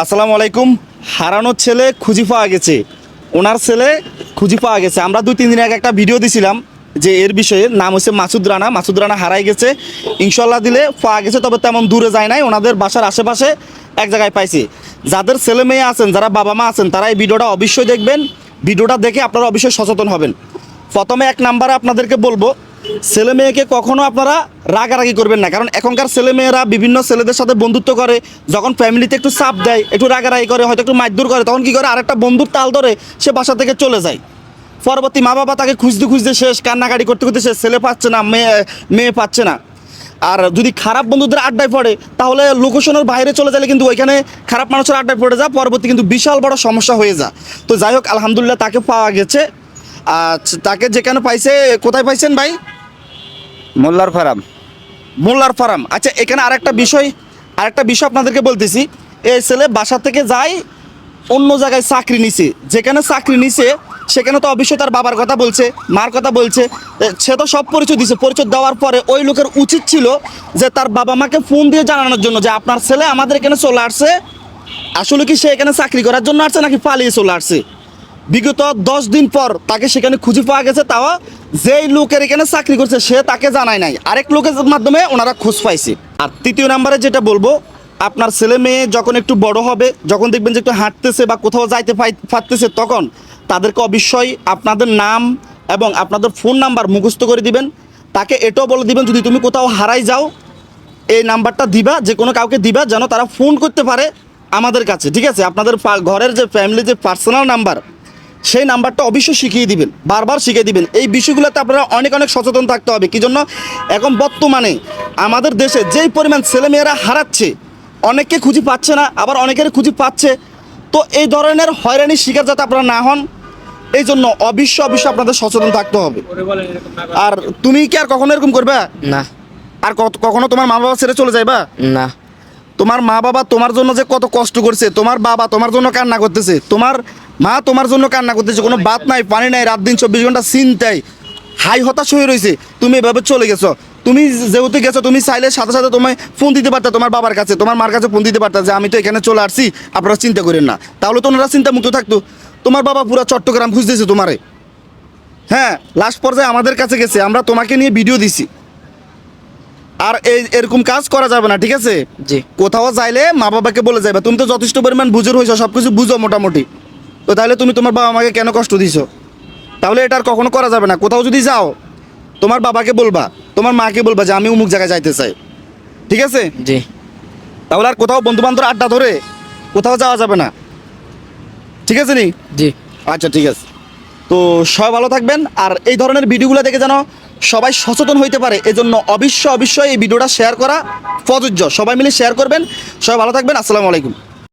আসসালামু আলাইকুম। হারানো ছেলে খুঁজে পাওয়া গেছে, ওনার ছেলে খুঁজে পাওয়া গেছে। আমরা 2-3 দিন আগে একটা ভিডিও দিছিলাম যে এর বিষয়ে, নাম হচ্ছে মাসুদ রানা। মাসুদ রানা হারাই গেছে, ইনশাল্লাহ দিলে পাওয়া গেছে, তবে তেমন দূরে যায় নাই, ওনাদের বাসার আশেপাশে এক জায়গায় পাইছি। যাদের ছেলে মেয়ে আছেন, যারা বাবা মা আছেন, তারা এই ভিডিওটা অবশ্যই দেখবেন। ভিডিওটা দেখে আপনারা অবশ্যই সচেতন হবেন। প্রথমে এক নাম্বারে আপনাদেরকে বলবো, ছেলে মেয়েকে কখনো আপনারা রাগারাগি করবেন না, কারণ এখনকার ছেলে মেয়েরা বিভিন্ন ছেলেদের সাথে বন্ধুত্ব করে, যখন ফ্যামিলিতে একটু চাপ দেয়, একটু রাগারাগি করে, হয়তো একটু মারধর করে, তখন কী করে, আরেকটা বন্ধুর তাল ধরে সে বাসা থেকে চলে যায়। পরবর্তী মা বাবা তাকে খুঁজতে খুঁজতে শেষ, কান্নাকাটি করতে করতে শেষ, ছেলে পাচ্ছে না, মেয়ে পাচ্ছে না। আর যদি খারাপ বন্ধুদের আড্ডায় পড়ে, তাহলে লোকেশনের বাইরে চলে গেলে কিন্তু ওইখানে খারাপ মানুষের আড্ডায় পড়ে যা, পরবর্তী কিন্তু বিশাল বড় সমস্যা হয়ে যা। তো যাই হোক, আলহামদুলিল্লাহ তাকে পাওয়া গেছে। তাকে যেখানে পাইছে, কোথায় পাইছেন ভাই? মোল্লার ফার্ম। মোল্লার ফার্ম। আচ্ছা, এখানে আরেকটা বিষয় আপনাদেরকে বলতেছি। এই ছেলে বাসা থেকে যায়, অন্য জায়গায় চাকরি নিছে। যেখানে চাকরি নিছে সেখানে তো অবশ্যই তার বাবার কথা বলছে, মার কথা বলছে, সে তো সব পরিচয় দিছে। পরিচয় দেওয়ার পরে ওই লোকের উচিত ছিল যে তার বাবা মাকে ফোন দিয়ে জানানোর জন্য যে আপনার ছেলে আমাদের এখানে চলে আসছে। আসলে কি সে এখানে চাকরি করার জন্য আসছে নাকি পালিয়ে চলে আসছে? বিগত 10 দিন পর তাকে সেখানে খুঁজে পাওয়া গেছে, তাও যেই লোকের এখানে চাকরি করছে সে তাকে জানায় নাই, আরেক লোকের মাধ্যমে ওনারা খোঁজ পাইছে। আর তৃতীয় নাম্বারে যেটা বলবো, আপনার ছেলে মেয়ে যখন একটু বড় হবে, যখন দেখবেন যে একটু হাঁটতেছে বা কোথাও যাইতে পারতেছে, তখন তাদেরকে অবশ্যই আপনাদের নাম এবং আপনাদের ফোন নাম্বার মুখস্থ করে দিবেন। তাকে এটাও বলে দিবেন, যদি তুমি কোথাও হারাই যাও, এই নাম্বারটা দিবা, যে কোনো কাউকে দিবা, যেন তারা ফোন করতে পারে আমাদের কাছে। ঠিক আছে? আপনাদের ঘরের যে ফ্যামিলি যে পার্সোনাল নাম্বার, সেই নাম্বারটা অবশ্যই শিখিয়ে দিবেন, বারবার শিখিয়ে দিবেন। এই বিষয়গুলোতে আপনারা অনেক অনেক সচেতন থাকতে হবে। কী জন্য? এখন বর্তমানে আমাদের দেশে যেই পরিমাণ ছেলেমেয়েরা হারাচ্ছে, অনেককে খুঁজে পাচ্ছে না, আবার অনেকের খুঁজে পাচ্ছে। তো এই ধরনের হয়রানির শিকার যাতে আপনারা না হন, এই জন্য অবশ্যই আপনাদের সচেতন থাকতে হবে। আর তুমি কি আর কখনো এরকম করবে না। আর কখনো তোমার মা বাবা ছেড়ে চলে যাইবা না। তোমার মা বাবা তোমার জন্য যে কত কষ্ট করছে, তোমার বাবা তোমার জন্য কান্না করতেছে, তোমার মা তোমার জন্য কান্না করতেছে, কোনো ভাত নাই, পানি নাই, রাত দিন 24 ঘন্টা চিন্তায় হাই হতাশ হয়ে রয়েছে। তুমি এভাবে চলে গেছো। তুমি যেহেতু গেছো, তুমি চাইলে সাথে সাথে তোমায় ফোন দিতে পারতা তোমার বাবার কাছে, তোমার মার কাছে ফোন দিতে পারতা যে আমি তো এখানে চলে আসছি, আপনারা চিন্তা করেন না। তাহলে তো ওনারা চিন্তা মুক্ত থাকতো। তোমার বাবা পুরো চট্টগ্রাম খুঁজতেছে তোমারে। হ্যাঁ, লাস্ট পর্যায়ে আমাদের কাছে গেছে, আমরা তোমাকে নিয়ে ভিডিও দিছি। আর এরকম কাজ করা যাবে না, ঠিক আছে? জি। কোথাও যাইলে মা বাবাকে বলে যাবে। তুমি তো যথেষ্ট পরিমাণ বুঝুর হয়েছো, সব কিছু বুঝো মোটামুটি। তো তাহলে তুমি তোমার বাবা মাকে কেন কষ্ট দিছো? তাহলে এটা আর কখনো করা যাবে না। কোথাও যদি যাও, তোমার বাবাকে বলবা, তোমার মাকে বলবা যে আমি অমুক জায়গায় যাইতে চাই। ঠিক আছে? জি। তাহলে আর কোথাও বন্ধু বান্ধব আড্ডা ধরে কোথাও যাওয়া যাবে না। ঠিক আছে নি? জি। আচ্ছা, ঠিক আছে। তো সবাই ভালো থাকবেন। আর এই ধরনের ভিডিওগুলো দেখে যেন সবাই সচেতন হইতে পারে, এজন্য অবশ্যই এই ভিডিওটা শেয়ার করা প্রযোজ্য। সবাই মিলে শেয়ার করবেন। সবাই ভালো থাকবেন। আসসালামু আলাইকুম।